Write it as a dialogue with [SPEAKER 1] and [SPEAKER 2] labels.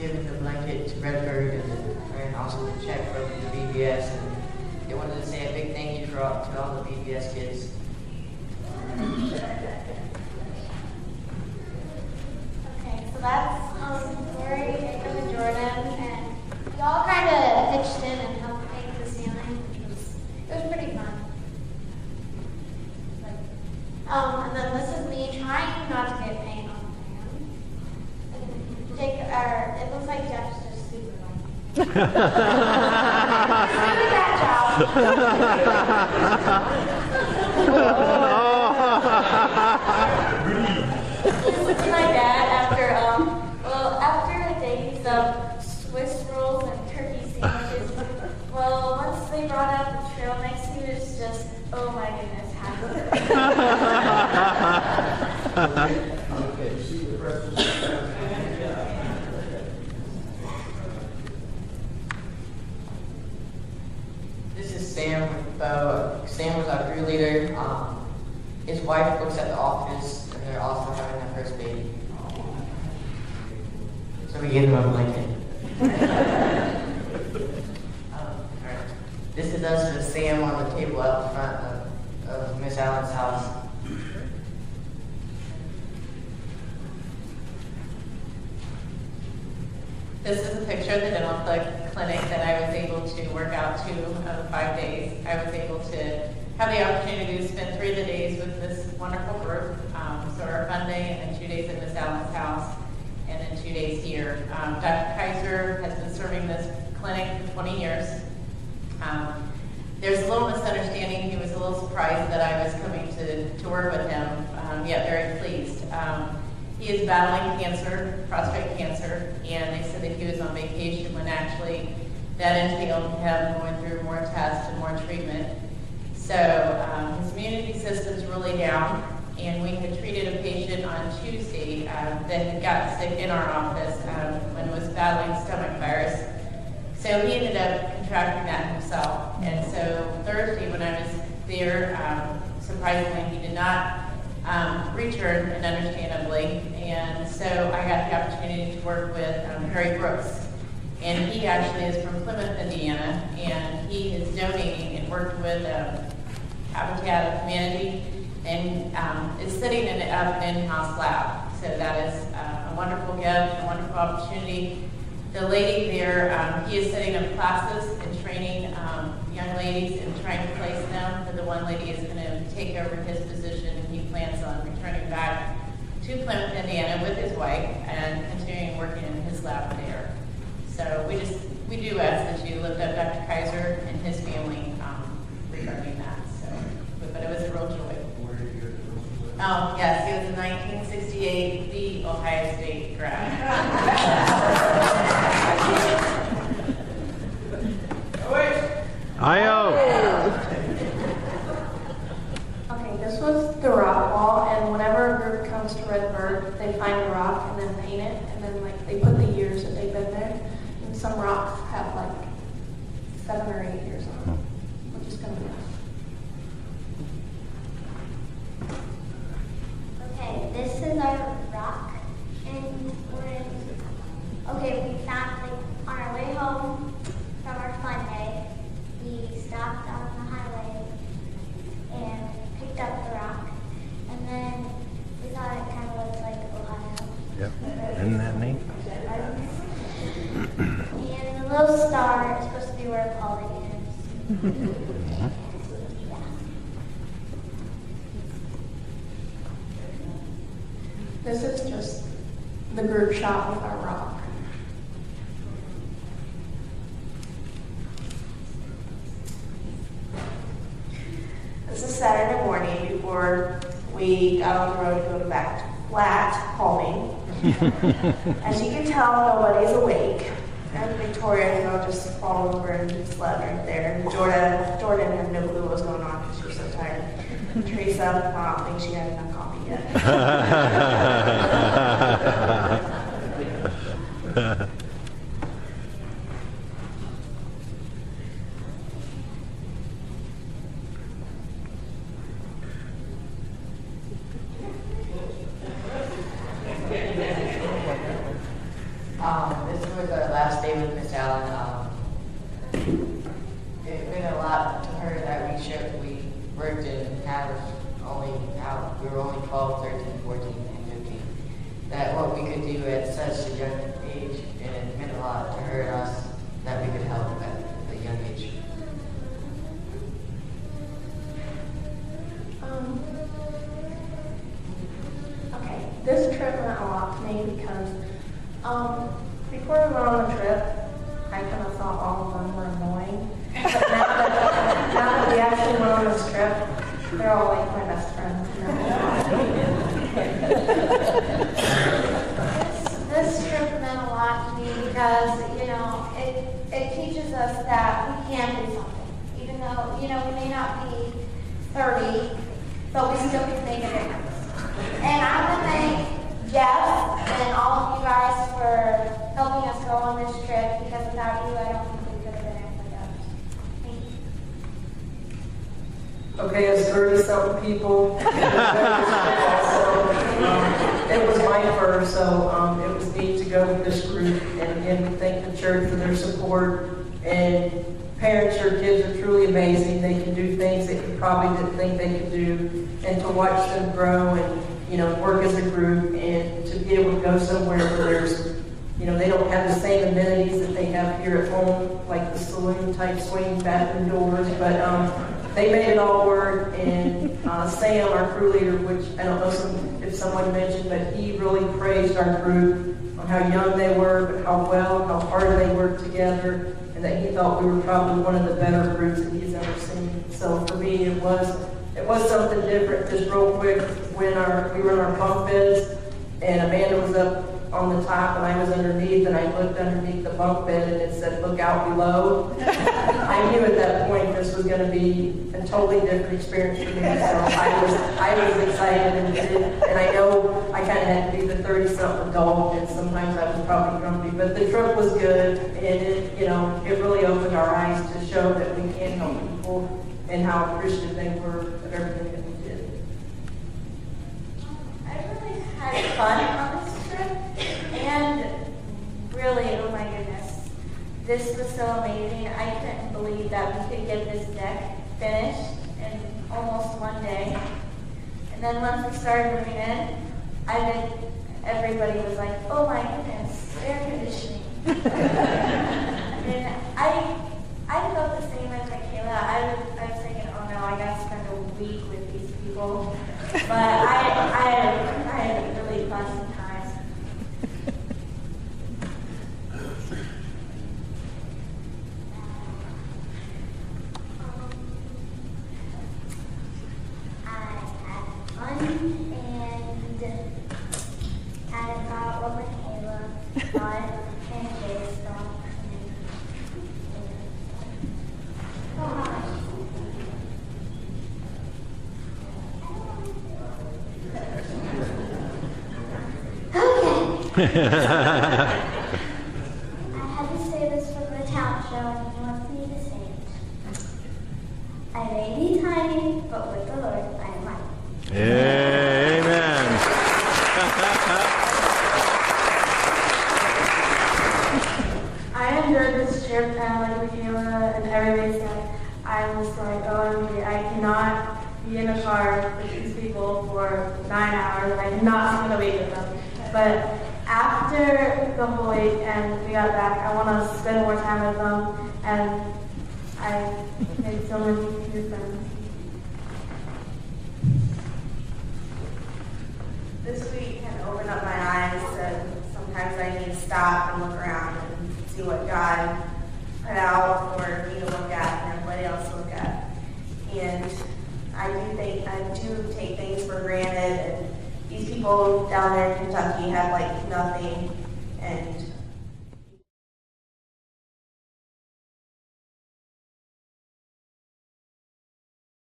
[SPEAKER 1] giving the blanket to Redbird and also the check from the BBS. And they wanted to say a big thank you to all the BBS kids.
[SPEAKER 2] Okay, so that's Lori, Jacob, and Jordan, and we all kind of pitched in and helped paint the ceiling, which was pretty fun. And then this is me trying not to get paint on the fan. It looks like Jeff's just super lucky. Just do that job. This is my dad after a day of Swiss rolls and turkey sandwiches. Well, once they brought out the trail mix, he was just, oh my goodness, happy.
[SPEAKER 3] Okay, see the breakfast.
[SPEAKER 1] This is Sam with Bo. Sam was our crew leader. His wife works at the office, and they're also having their first baby. So we gave them a blanket. Alright. This is us with Sam on the table out front of Miss Allen's house.
[SPEAKER 4] This is a picture of the dental clinic that I was able to work out 2 of the 5 days. I was able to have the opportunity to spend 3 of the days with this wonderful group. So our fun day, and then 2 days at Miss Allen's house, and then 2 days here. Dr. Kaiser has been serving this clinic for 20 years. There's a little misunderstanding. He was a little surprised that I was coming to work with him, yet very pleased. He is battling cancer, prostate cancer, and they said that he was on vacation when actually that entailed him going through more tests and more treatment. So his immunity system's really down, and we had treated a patient on Tuesday that had gotten sick in our office when it was battling stomach virus. So he ended up contracting that himself. And so Thursday when I was there, surprisingly he did not return, and understandably. And so I got the opportunity to work with Harry Brooks. And he actually is from Plymouth, Indiana, and he is donating and working with Habitat of Humanity, and is setting up an in-house lab. So that is a wonderful gift, a wonderful opportunity. The lady there, he is setting up classes and training young ladies and trying to place them. But the one lady is going to take over his position, and he plans on returning back to Plymouth, Indiana with his wife and continuing working in his lab there. So we do ask that you lift up Dr. Kaiser and his family regarding that. So, but it was a real joy. Oh, yes, he was a 1968 the Ohio State grad.
[SPEAKER 5] Okay, this was the rock wall, and whenever a group comes to Redbird, they find a rock and then paint it, and then like they put the years that they've been there. And some rocks have like 7 or 8 years on them, which is kind of nice.
[SPEAKER 2] Okay, this is our rock, and we found, like, on our way home from our fun day, we stopped on the highway and picked up the rock, and then we thought it kind of looked like Ohio.
[SPEAKER 6] Yep, isn't that neat?
[SPEAKER 2] And the little star is supposed to be where Paulding is.
[SPEAKER 5] This is just the group shot with our rock. This is Saturday morning before we got on the road to go back to flat Paulding. As you can tell, nobody's awake. And Victoria, just fall over and slept right there. And Jordan had no clue what was going on because she was so tired. Teresa, I don't think she had enough coffee yet.
[SPEAKER 1] This Ellen. It meant a lot to her that we worked and we were only 12, 13, 14, and 15. That what we could do at such a young age, and it meant a lot to her and us that we could help at a young age.
[SPEAKER 5] Okay, this trip meant a lot to me because before we went on the trip, I kind of thought all of them were annoying. But now that we actually went on this trip, they're all like my best friends.
[SPEAKER 2] This trip meant a lot to me because, it teaches us that we can do something. Even though, we may not be 30, but we still can make a difference. And I want to thank Jeff and all of you guys for helping us go on this trip, because without you, I don't think we could have been able to go. Thank you.
[SPEAKER 3] Okay, as 30-something people, it was my first, so it was neat to go with this group, and again, thank the church for their support. And parents, your kids are truly amazing. They can do things that you probably didn't think they could do, and to watch them grow and work as a group, and to be able to go somewhere where there's they don't have the same amenities that they have here at home, like the saloon-type swing bathroom doors, but they made it all work. And Sam, our crew leader, which I don't know if someone mentioned, but he really praised our group on how young they were, but how hard they worked together, and that he thought we were probably one of the better groups that he's ever seen. So for me, it was something different. Just real quick, when we were in our bunk beds, and Amanda was up on the top and I was underneath, and I looked underneath the bunk bed and it said, "Look out below." I knew at that point this was going to be a totally different experience for me, so I was excited, and I know I kind of had to be the 30-something adult, and sometimes I was probably grumpy, but the trip was good, and it really opened our eyes to show that we can help people and how appreciative they were of everything that we did.
[SPEAKER 2] I really had fun on this trip, and really, oh my goodness, this was so amazing. I couldn't believe that we could get this deck finished in almost one day. And then once we started moving in, everybody was like, "Oh my goodness, air conditioning." And I felt the same as Michaela. I was thinking, "Oh no, I got to spend a week with these people." But I had really fun times. I had fun, and I thought what Michaela thought, and Jay's thought. I had to say this from the talent show, and he wants me to say it. I may be tiny, but with the Lord, I am mighty.
[SPEAKER 6] Amen.
[SPEAKER 5] I enjoyed this trip, and like Michaela and everybody said, I was like, I cannot be in a car with these people for 9 hours. I cannot spend a week with them. But after the whole week and we got back, I want to spend more time with them, and I made so many new friends. This week kind of opened up my eyes, and sometimes I need to stop and look around and see what God put out for me to look at and everybody else to look at. And I do take things for granted, and these people down there in Kentucky have like nothing, and